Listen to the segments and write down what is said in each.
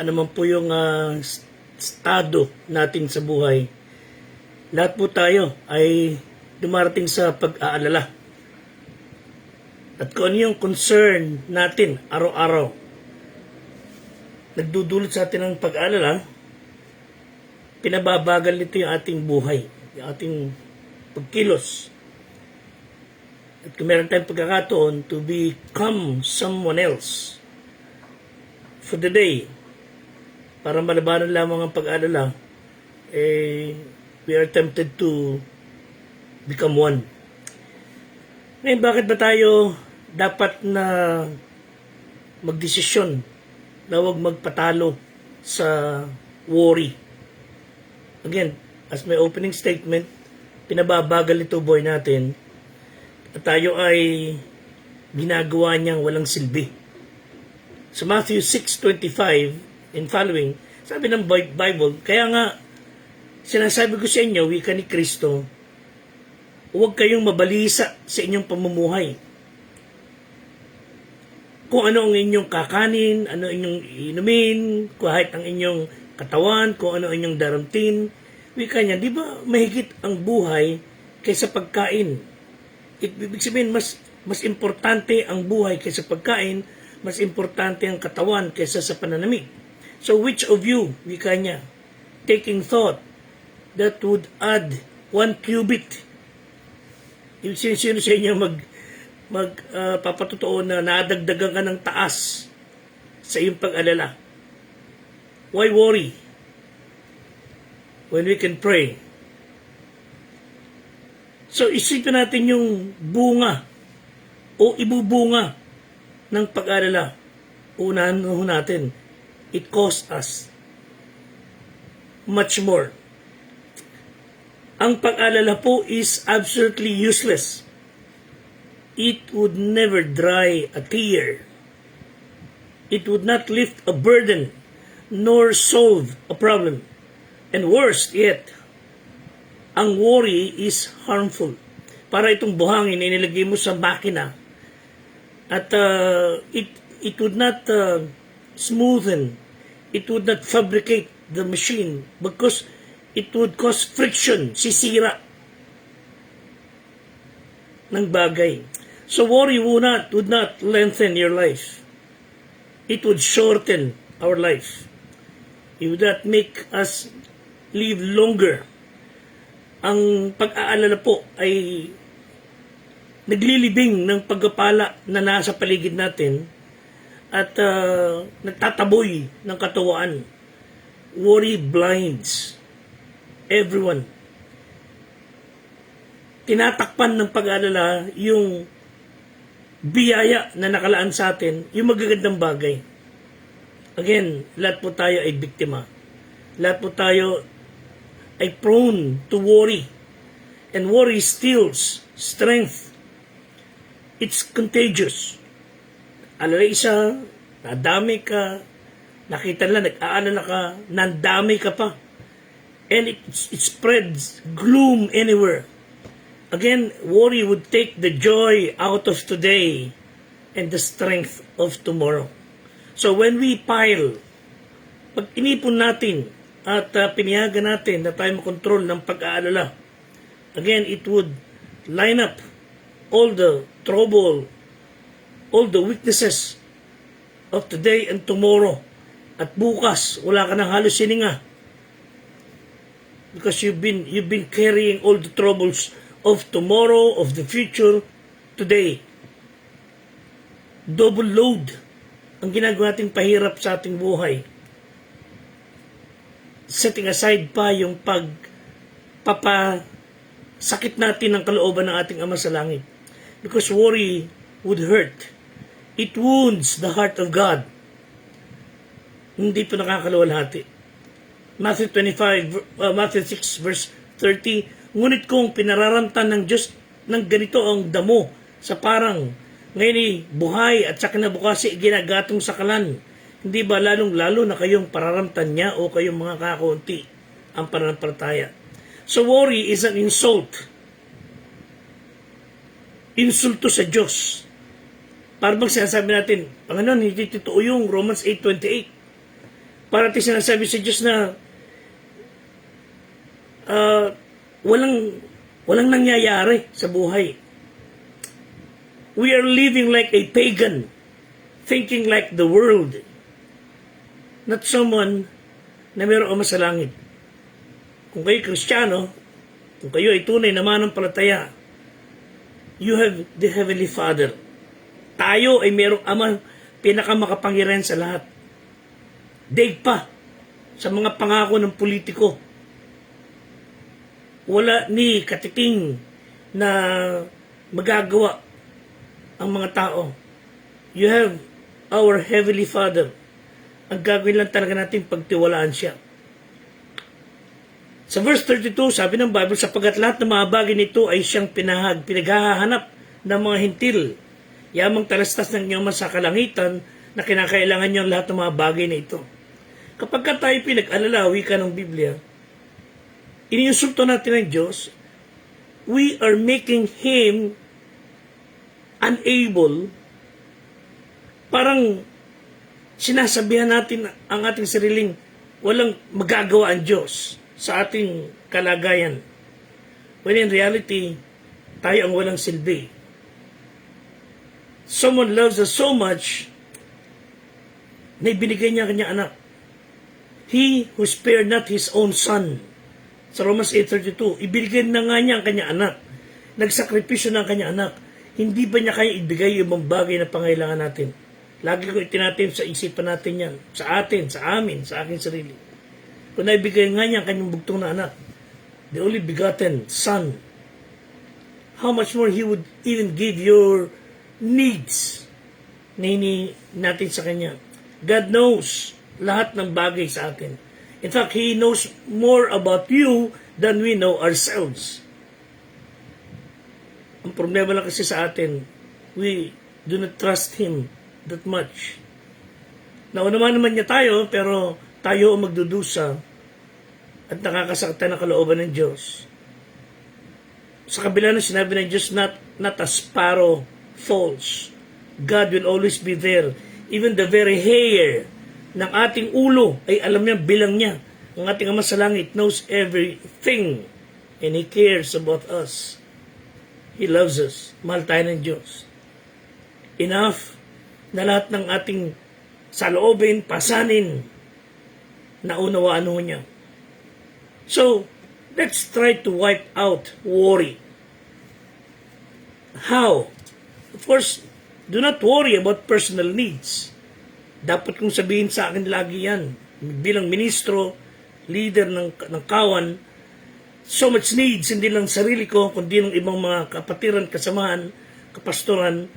ano man po yung estado natin sa buhay, lahat po tayo ay dumarating sa pag-aalala. At kung ano yung concern natin araw-araw, nagdudulot sa atin ng pag-aalala, pinababagal nito yung ating buhay, yung ating pagkilos. At kung meron tayong pagkakataon to become someone else for the day, para malabanan lamang ang pag-aalala, we are tempted to become one. Ngayon, bakit ba tayo dapat na magdesisyon na huwag magpatalo sa worry? Again, as my opening statement, pinababagal ito buhay natin at tayo ay ginagawa niyang walang silbi. Sa Matthew 6:25 and following, sabi ng Bible, kaya nga sinasabi ko sa inyo, wika ni Kristo, huwag kayong mabalisa sa inyong pamumuhay. Kung ano ang inyong kakanin, ano inyong inumin, kahit ang inyong katawan, kung ano inyong daramtin, wika niya, di ba mahigit ang buhay kaysa pagkain? Ibig sabihin, mas importante ang buhay kaysa pagkain, mas importante ang katawan kaysa sa pananamig. So which of you, wika niya, taking thought, that would add 1 cubit? Sino sa inyo papatotoo na nadagdagan ka ng taas sa iyong pag-alala? Why worry when we can pray? So isipin natin yung bunga o ibubunga ng pag-alala. Unahan natin, it costs us much more. Ang pag-alala po is absolutely useless. It would never dry a tear. It would not lift a burden, nor solve a problem. And worst yet, ang worry is harmful. Para itong buhangin na inilagay mo sa makina at it would not smoothen, it would not fabricate the machine because it would cause friction, sisira ng bagay. So worry would not lengthen your life. It would shorten our life. It would not make us live longer. Ang pag-aalala po ay naglilibing ng pagkapala na nasa paligid natin at nagtataboy ng katawaan. Worry blinds everyone. Tinatakpan ng pag-aalala yung biyaya na nakalaan sa atin, yung magagandang bagay. Again, lahat po tayo ay biktima. Lahat po tayo ay prone to worry. And worry steals strength. It's contagious. Alala isa, nadami ka, nakita lang, nag-aalala ka, nandami ka pa. And it spreads gloom anywhere. Again, worry would take the joy out of today and the strength of tomorrow. So when we pile, pag inipon natin at piniyagan natin na tayo makontrol ng pag-aalala, again, it would line up all the trouble, all the weaknesses of today and tomorrow. At bukas, wala ka ng halos sininga. Because you've been carrying all the troubles of tomorrow, of the future, today. Double load ang ginagawa nating pahirap sa ating buhay. Setting aside pa yung pagpapasakit natin ng kalooban ng ating Ama sa Langit. Because worry would hurt. It wounds the heart of God. Hindi po nakakaluwalhati. Matthew 6 verse 30, ngunit kung pinararamtan ng Diyos ng ganito ang damo sa parang ngayon ay buhay at sa kinabukasan ginagatong sakalan, hindi ba lalong-lalo na kayong pararamtan niya o kayong mga kakaunti ang pananampalataya? So worry is an insult. Insulto sa Diyos. Para bang sinasabi natin, Panginoon, hindi totoo yung Romans 8:28. Parating sinasabi sa Diyos na walang nangyayari sa buhay. We are living like a pagan, thinking like the world, not someone na mayroong ama sa langit. Kung kayo Kristiyano, kung kayo ay tunay na mananampalataya, you have the Heavenly Father. Tayo ay mayroong ama pinakamakapangyarihan sa lahat. Daig pa sa mga pangako ng politiko. Wala ni katiting na magagawa ang mga tao. You have our Heavenly Father. Ang gagawin lang talaga natin pagtiwalaan siya. Sa verse 32, sabi ng Bible, sapagat lahat ng mga bagay nito ay siyang pinaghahanap ng mga hintil. Yamang talastas ng inyong sa kalangitan na kinakailangan niyo lahat ng mga bagay na ito. Kapag tayo pinag-alala, wika ng Biblia, iniinsulto natin ng Diyos, we are making Him unable. Parang sinasabihan natin ang ating sariling walang magagawa ang Diyos sa ating kalagayan. When in reality, tayo ang walang silbi. Someone loves us so much na ibinigay niya kanyang anak. He who spared not His own Son. Sa Romans 8:32, ibigay na nga niya ang kanyang anak. Nagsakripisyo na ang kanyang anak. Hindi ba niya kaya ibigay yung mga bagay na pangailangan natin? Lagi ko itinatim sa isipan natin yan. Sa atin, sa amin, sa aking sarili. Kung naibigay nga niya ang kanyang bugtong na anak, the only begotten Son, how much more He would even give your needs na natin sa Kanya. God knows lahat ng bagay sa atin. In fact, He knows more about you than we know ourselves. Ang problema lang kasi sa atin, we do not trust Him that much. Nauna naman niya tayo, pero tayo ang magdudusa at nakakasakta ng kalooban ng Diyos. Sa kabila ng sinabi ng Diyos, not a sparrow falls. God will always be there. Even the very hair ng ating ulo ay alam niya, bilang niya. Ang ating Ama sa langit knows everything and He cares about us. He loves us. Mahal tayo ng Diyos. Enough na lahat ng ating saloobin, pasanin, naunawaan ho niya. So, let's try to wipe out worry. How? Of course, do not worry about personal needs. Dapat kong sabihin sa akin lagi yan. Bilang ministro, leader ng kawan, so much needs, hindi lang sarili ko, kundi ng ibang mga kapatiran, kasamahan, kapastoran,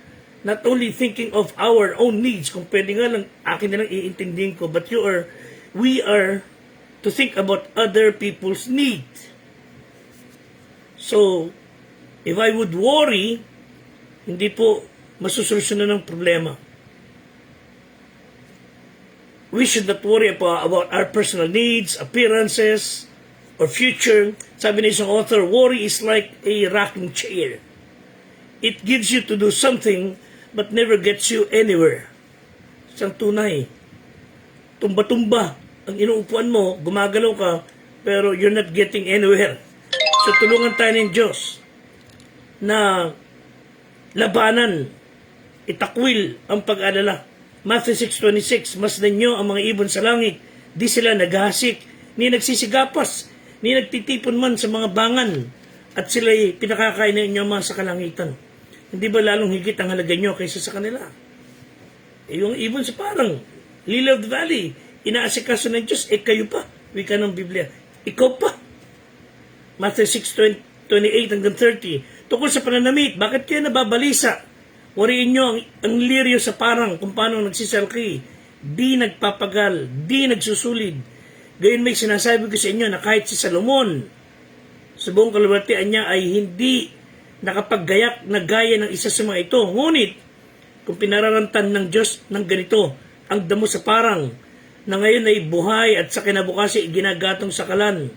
not only thinking of our own needs, kung pwede nga lang, akin na lang iintindihin ko, but we are to think about other people's needs. So, if I would worry, hindi po masusolusyonan ng problema. We should not worry about our personal needs, appearances, or future. Sabi ng isang author, worry is like a rocking chair. It gives you to do something but never gets you anywhere. Isang tunay. Tumba-tumba ang inuupuan mo, gumagalaw ka, pero you're not getting anywhere. So tulungan tayo ng Diyos na labanan, itakwil ang pag-alala. Matthew 6:26, masdan nyo ang mga ibon sa langit, di sila naghahasik, ni nagsisigapas, ni nagtitipon man sa mga bangan, at sila'y pinakakain na inyo mga sa kalangitan. Hindi ba lalong higit ang halaga nyo kaysa sa kanila? Yung ibon sa parang, Lily of the Valley, inaasikaso ng Diyos, kayo pa, wika ng Biblia, ikaw pa. Matthew 6:28-30, tungkol sa pananamit, bakit kayo nababalisa? Wariin nyo ang liryo sa parang kung paano nagsisalki, di nagpapagal, di nagsusulid. Gayon may sinasabi ko sa inyo na kahit si Salomon, sa buong kaluwalhatian niya ay hindi nakapaggayak na gaya ng isa sa mga ito. Ngunit, kung pinararantan ng Diyos ng ganito, ang damo sa parang, na ngayon ay buhay at sa kinabukasan ginagatong sa kalan,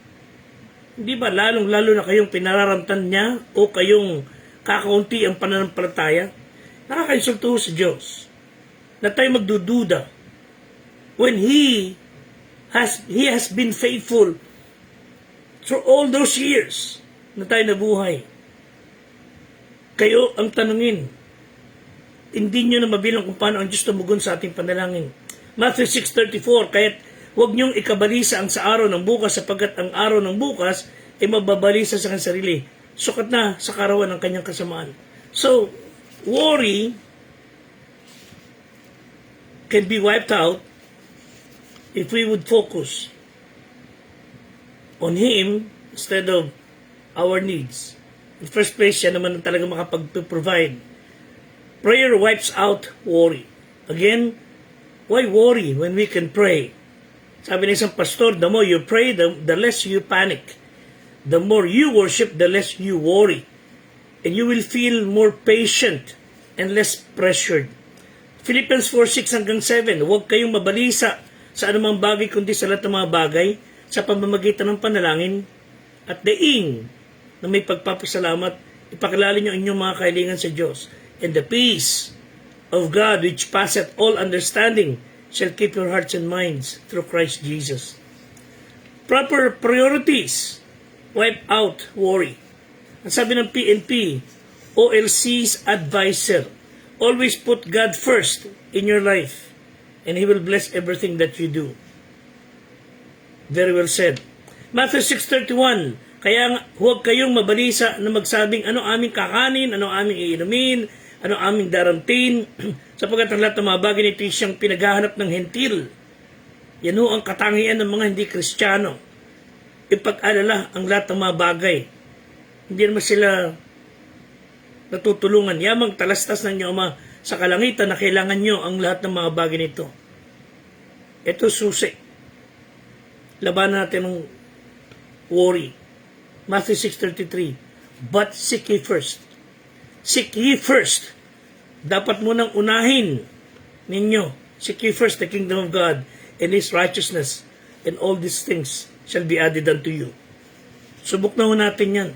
hindi ba lalong-lalo na kayong pinararantan niya o kayong kakaunti ang pananampalataya? Nakakainsulto sa Diyos na tayo magdududa when He He has been faithful through all those years na tayo nabuhay. Kayo ang tanungin. Hindi nyo na mabilang kung paano ang Diyos tumugon sa ating panalangin. Matthew 6:34, kaya't huwag nyong ikabalisa ang sa araw ng bukas sapagkat ang araw ng bukas ay mababalisa sa kanyang sarili. Sukat na sa karawan ng kanyang kasamaan. So, worry can be wiped out if we would focus on Him instead of our needs. In first place, siya naman ang talaga makapag-provide. Prayer wipes out worry. Again, why worry when we can pray? Sabi ng isang pastor, the more you pray, the less you panic. The more you worship, the less you worry. And you will feel more patient and less pressured. Philippians 4:6-7, huwag kayong mabalisa sa anumang bagay kundi sa lahat ng mga bagay sa pamamagitan ng panalangin at daing na may pagpapasalamat, ipakilala niyo ang inyong mga kahilingan sa Diyos. And the peace of God which passeth all understanding shall keep your hearts and minds through Christ Jesus. Proper priorities wipe out worry. Ang sabi ng PNP, OLC's advisor, always put God first in your life and He will bless everything that you do. Very well said. Matthew 6:31, kaya huwag kayong mabalisa na magsabing ano aming kakanin, ano aming iinumin, ano aming daramtin, sapagkat ang lahat ng mga bagay nito siyang pinaghahanap ng hentil. Yan ho ang katangian ng mga hindi Kristiyano. Ipag-alala ang lahat ng mga bagay. Hindi naman sila natutulungan. Yamang talastas ng inyo, Ama, sa kalangitan na kailangan nyo ang lahat ng mga bagay nito. Ito susi. Labanan natin ng worry. Matthew 6:33, but seek ye first. Seek ye first. Dapat munang unahin ninyo. Seek ye first the kingdom of God and His righteousness, and all these things shall be added unto you. Subok na ho natin yan.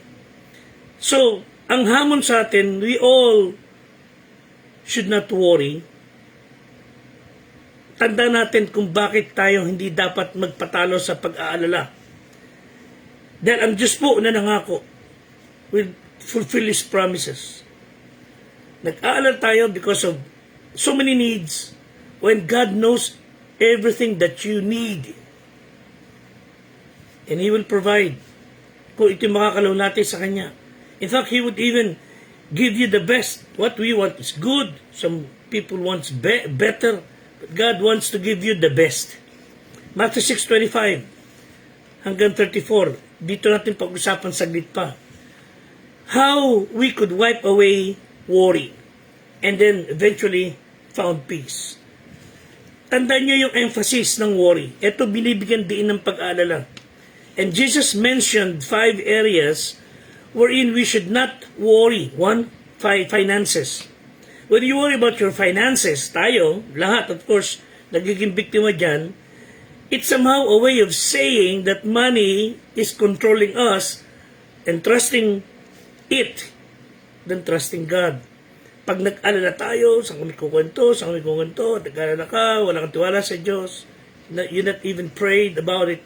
So, ang hamon sa atin, we all should not worry. Tanda natin kung bakit tayo hindi dapat magpatalo sa pag-aalala. Dahil ang Diyos po na nangako will fulfill His promises. Nag-aalala tayo because of so many needs when God knows everything that you need. And He will provide kung ito makakalaw natin sa Kanya. In fact, He would even give you the best. What we want is good. Some people want better. But God wants to give you the best. Matthew 6:25 hanggang 34. Dito natin pag-usapan saglit pa. How we could wipe away worry and then eventually found peace. Tandaan nyo yung emphasis ng worry. Ito binibigyan din ng pag-aalala. And Jesus mentioned 5 areas wherein we should not worry. 1, finances. When you worry about your finances, tayo, lahat, of course, nagiging biktima dyan, it's somehow a way of saying that money is controlling us and trusting it than trusting God. Pag nag-alala tayo, saan kami kukwento, nag-alala ka, wala kang tiwala sa Diyos, you're not even prayed about it,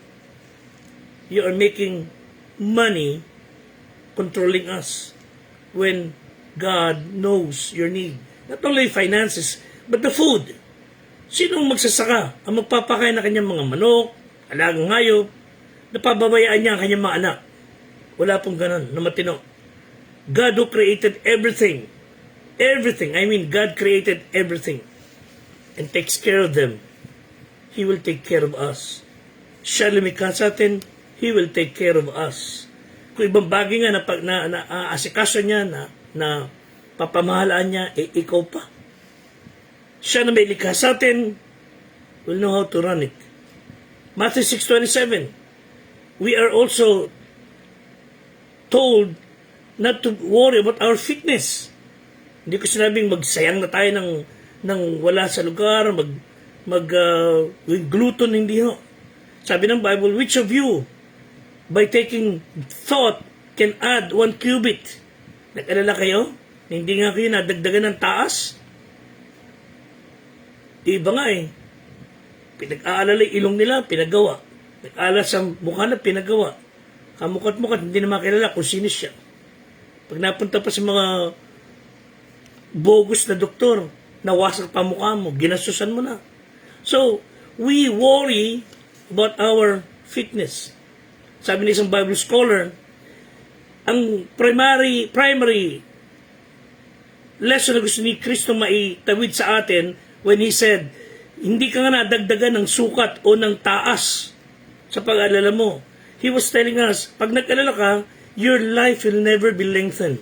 you are making money controlling us when God knows your need. Not only finances, but the food. Sinong magsasaka ang magpapakain na kanyang mga manok, alagang hayop, napababayaan niya ang kanyang mga anak? Wala pong ganun na matino. God who created everything, God created everything and takes care of them. He will take care of us. Siya lumikha sa atin, He will take care of us. Kung ibang bagay nga na asikaso niya, na papamahalaan niya, ikaw pa. Siya na may likha sa atin will know how to run it. Matthew 6:27, we are also told not to worry about our fitness. Hindi ko sinabing magsayang na tayo ng wala sa lugar, gluten, hindi ho. Sabi ng Bible, which of you, by taking thought, can add 1 cubit? Nag-alala kayo? Hindi nga kayo nadagdagan ng taas? Iba nga pinag-aalala ilong nila, pinagawa. Nag-alat sa mukha na pinagawa. Kamukat-mukat, hindi na makilala kung sino siya. Pag napunta pa sa mga bogus na doktor, nawasak pa mukha mo, ginasusan mo na. So, we worry about our fitness. Sabi ni isang Bible scholar, ang primary lesson na gusto ni Kristo maitawid sa atin when He said, hindi ka nga nadagdagan ng sukat o ng taas sa pag-alala mo. He was telling us, pag nag-alala ka, your life will never be lengthened.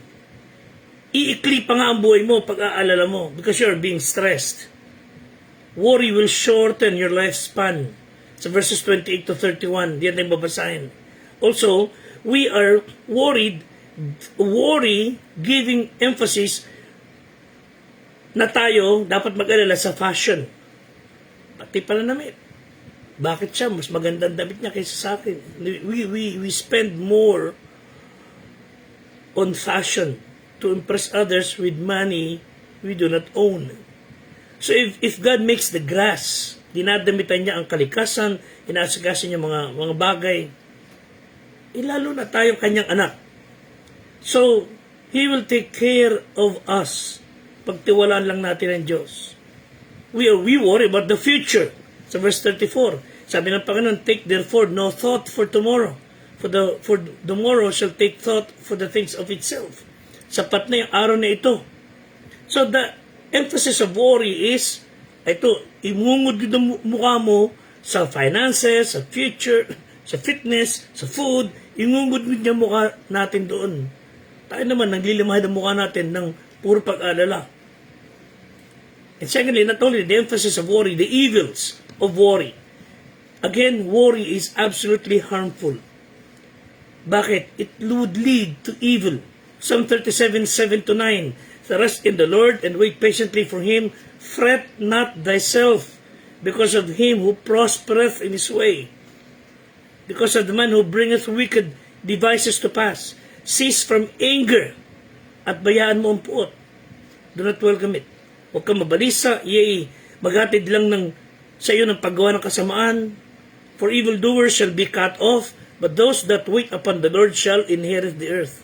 Iikli pa nga ang buhay mo pag aalala mo because you're being stressed. Worry will shorten your lifespan. Sa verses 28 to 31, diyan tayo babasahin. Also, we are worry giving emphasis na tayo dapat mag-alala sa fashion. Pati pananamit. Bakit siya? Mas magandang damit niya kaysa sa akin. We spend more on fashion to impress others with money we do not own. So if God makes the grass, dinadamitan niya ang kalikasan, inaasikaso niya mga bagay, lalo na tayong kanyang anak. So, He will take care of us. Pagtiwalaan lang natin ang Diyos. We worry about the future. Sa verse 34, sabi ng Panginoon, take therefore no thought for tomorrow. For tomorrow shall take thought for the things of itself. Sapat na yung araw na ito. So the emphasis of worry is, ito, imungod yung mukha mo sa finances, sa future, sa fitness, sa food, imungod yung mukha natin doon. Tayo naman, naglilimahid ang mukha natin ng puro pag-alala. And secondly, not only the emphasis of worry, the evils of worry. Again, worry is absolutely harmful. Bakit? It would lead to evil. Psalm 37:7-9. Rest in the Lord and wait patiently for Him. Fret not thyself because of him who prospereth in his way, because of the man who bringeth wicked devices to pass. Cease from anger at bayaan mo ang puot. Do not welcome it. Huwag kang mabalisa, yea, maghatid lang sa iyo ng paggawa ng kasamaan. For evildoers shall be cut off, but those that wait upon the Lord shall inherit the earth.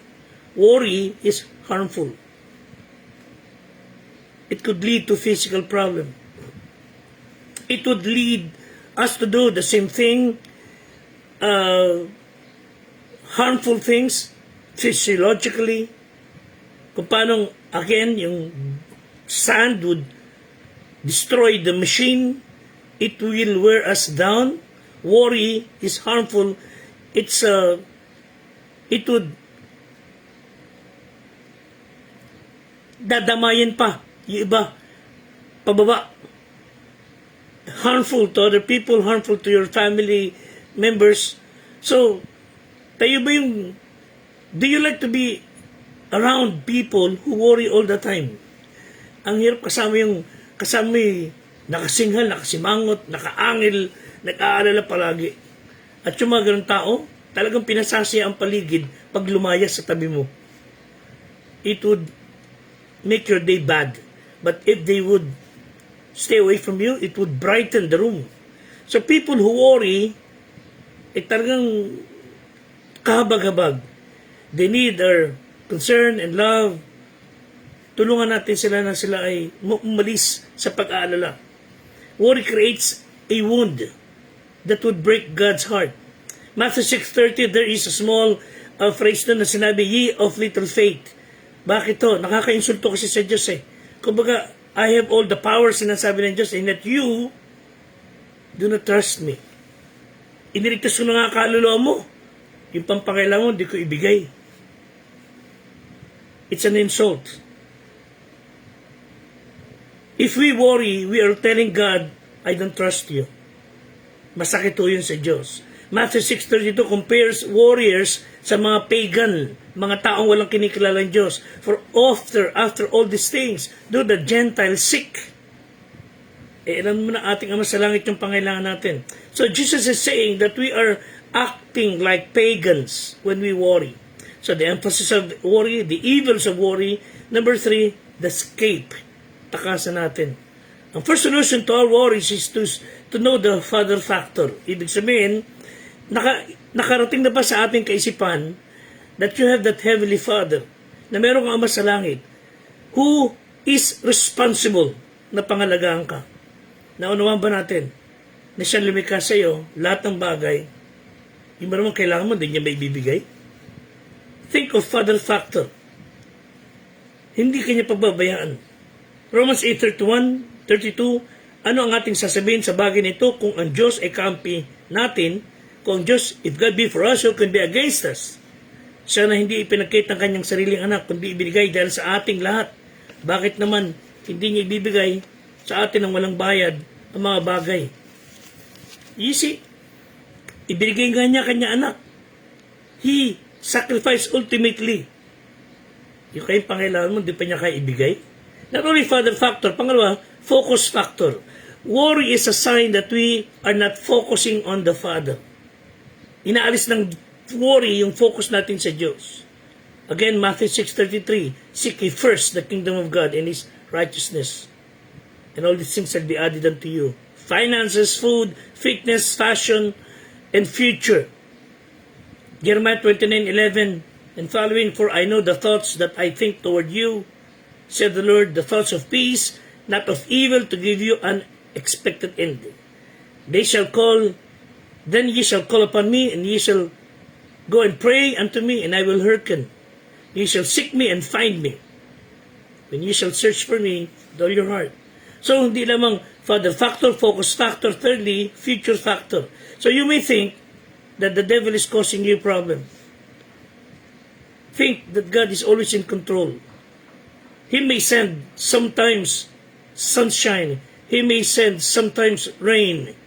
Worry is harmful. It could lead to physical problem. It would lead us to do the same thing, harmful things, physiologically. Kung paano, again, yung sand would destroy the machine. It will wear us down. Worry is harmful. It would dadamayan pa yung iba pababa. Harmful to other people, harmful to your family members. So, tayo ba yung, do you like to be around people who worry all the time? Ang hirap kasama yung nakasinghal, nakasimangot, nakaangil, nag-aalala palagi. At yung mga ganun tao, talagang pinasasaya ang paligid pag lumayas sa tabi mo. It would make your day bad. But if they would stay away from you, it would brighten the room. So people who worry, talagang kahabag-habag. They need our concern and love. Tulungan natin sila na sila ay umalis sa pag-aalala. Worry creates a wound that would break God's heart. Matthew 6:30, there is a small phrase na sinabi, ye of little faith. Bakit to? Nakaka-insulto kasi sa Diyos eh. Kumbaga, I have all the power, sinasabi ng Diyos, and that you do not trust me. Iniligtas ko na nga kaluluwa mo. Yung pampangailangan mo, di ko ibigay. It's an insult. If we worry, we are telling God, I don't trust you. Masakit to yun sa Diyos. Matthew 6:32 compares warriors sa mga pagan, mga taong walang kinikilala ng Diyos. For after all these things, do the Gentiles seek. Alam mo na ating Ama sa langit yung pangailangan natin. So Jesus is saying that we are acting like pagans when we worry. So the emphasis of worry, the evils of worry. Number 3, the escape. Takasan natin. Ang first solution to our worries is to know the Father factor. Ibig sabihin, nakarating na ba sa ating kaisipan that you have that Heavenly Father, na meron kang Ama sa langit, who is responsible na pangalagaan ka? Naunawaan ba natin na siya lumikha sa iyo, lahat ng bagay, yung naman kailangan mo, din niya may bibigay? Think of Father factor. Hindi kanya pagbabayaan. Romans 8:31-32, ano ang ating sasabihin sa bagay nito? Kung ang Diyos ay kaampi natin, kung ang Diyos, if God be for us, who can be against us? Siya na hindi ipinagkait ng kanyang sariling anak, kundi ibinigay dahil sa ating lahat. Bakit naman hindi niya ibibigay sa atin ng walang bayad ang mga bagay? You see, ibinigay nga niya kanya anak. He sacrificed ultimately. Yung kayong pangailangan mo, di pa niya kaya ibigay. Not only Father factor, pangalawa, focus factor. Worry is a sign that we are not focusing on the Father. Inaalis ng worry yung focus natin sa Diyos. Again, Matthew 6:33, seek ye first the kingdom of God and His righteousness, and all these things shall be added unto you. Finances, food, fitness, fashion, and future. Jeremiah 29:11 and following, for I know the thoughts that I think toward you, said the Lord, the thoughts of peace, not of evil, to give you an expected end. Then ye shall call upon me, and ye shall go and pray unto me, and I will hearken. Ye shall seek me and find me, when ye shall search for me with all your heart. So, hindi lamang Father factor, focus factor, thirdly, future factor. So, you may think that the devil is causing you a problem. Think that God is always in control. He may send sometimes sunshine. He may send sometimes rain.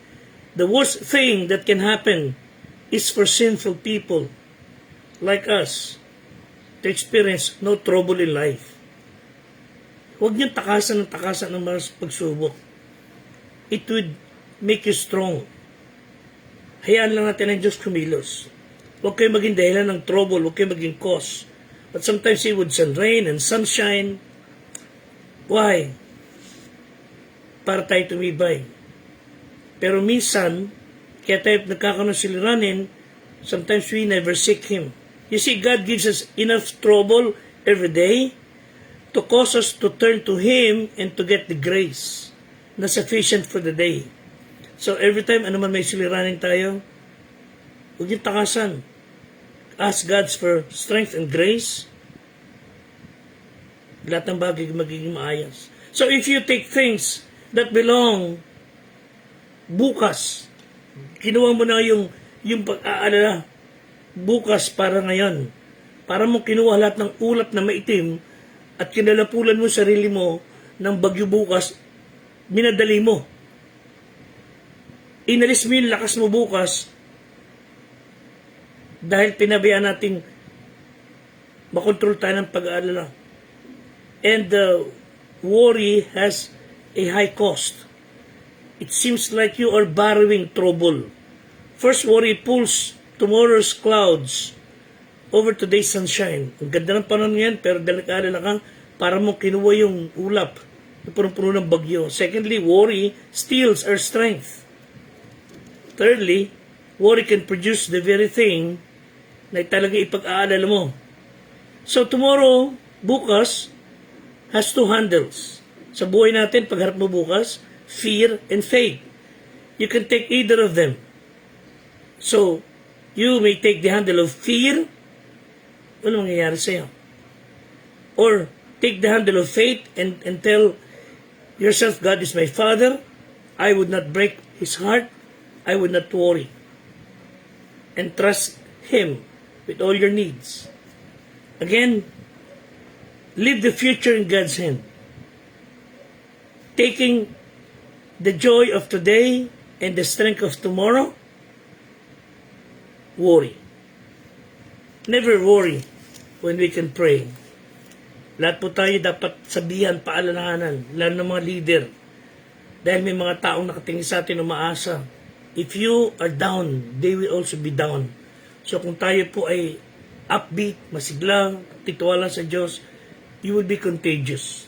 The worst thing that can happen is for sinful people like us to experience no trouble in life. Huwag niyong takasan ng mga pagsubok. It would make you strong. Hayaan lang natin ang Diyos kumilos. Huwag kayo maging dahilan ng trouble, huwag kayo maging cause. But sometimes He would send rain and sunshine. Why? Para tayo tumibay. Pero minsan, kaya tayo nagkakaroon ng siliranin, sometimes we never seek Him. You see, God gives us enough trouble every day to cause us to turn to Him and to get the grace na sufficient for the day. So every time, ano man may siliranin tayo, huwag yung takasan. Ask God for strength and grace. Lahat ng bagay magiging maayos. So if you take things that belong bukas, kinuha mo na yung pag-aalala bukas para ngayon. Para mo kinuha lahat ng ulap na maitim at kinalapulan mo sarili mo ng bagyo bukas, minadali mo. Inalis mo yung lakas mo bukas dahil pinabayaan nating makontrol tayo ng pag-aalala. And the worry has a high cost. It seems like you are borrowing trouble. First, worry pulls tomorrow's clouds over today's sunshine. Ang ganda ng panahon ngayon, pero dahil nag-aalala ka, para mo kinuha yung ulap na punong-puno ng bagyo. Secondly, worry steals our strength. Thirdly, worry can produce the very thing na talaga ipag-aalala mo. So tomorrow, bukas, has two handles. Sa buhay natin, pagharap mo bukas, fear and faith. You can take either of them. So, you may take the handle of fear, ano mangyayari sa'yo? Or, take the handle of faith and tell yourself, God is my Father, I would not break His heart, I would not worry. And trust Him with all your needs. Again, leave the future in God's hand. Taking the joy of today and the strength of tomorrow, worry. Never worry when we can pray. Lahat po tayo dapat sabihan, paalalahanan, lalo ng mga leader. Dahil may mga taong nakatingin sa atin umaasa. If you are down, they will also be down. So kung tayo po ay upbeat, masiglang, titiwala sa Diyos, you will be contagious.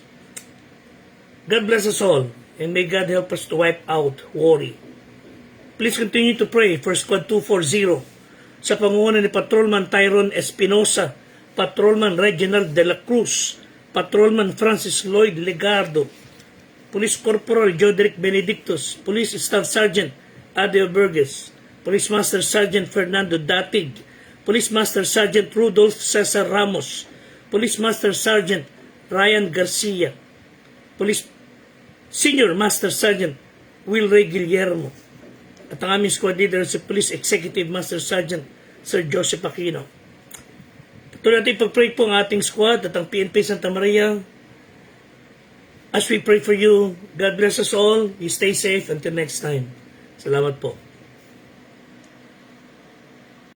God bless us all, and may God help us to wipe out worry. Please continue to pray for Squad 240 sa pangunguna ni Patrolman Tyrone Espinosa, Patrolman Reginald de la Cruz, Patrolman Francis Lloyd Legardo, Police Corporal Joderick Benedictus, Police Staff Sergeant Adeo Burgess, Police Master Sergeant Fernando Datig, Police Master Sergeant Rudolph Cesar Ramos, Police Master Sergeant Ryan Garcia, Police Senior Master Sergeant Will Ray Guillermo, at ang aming squad leader si Police Executive Master Sergeant Sir Joseph Aquino. Patuloy natin pag-pray po ang ating squad at ang PNP Santa Maria. As we pray for you, God bless us all. You stay safe until next time. Salamat po.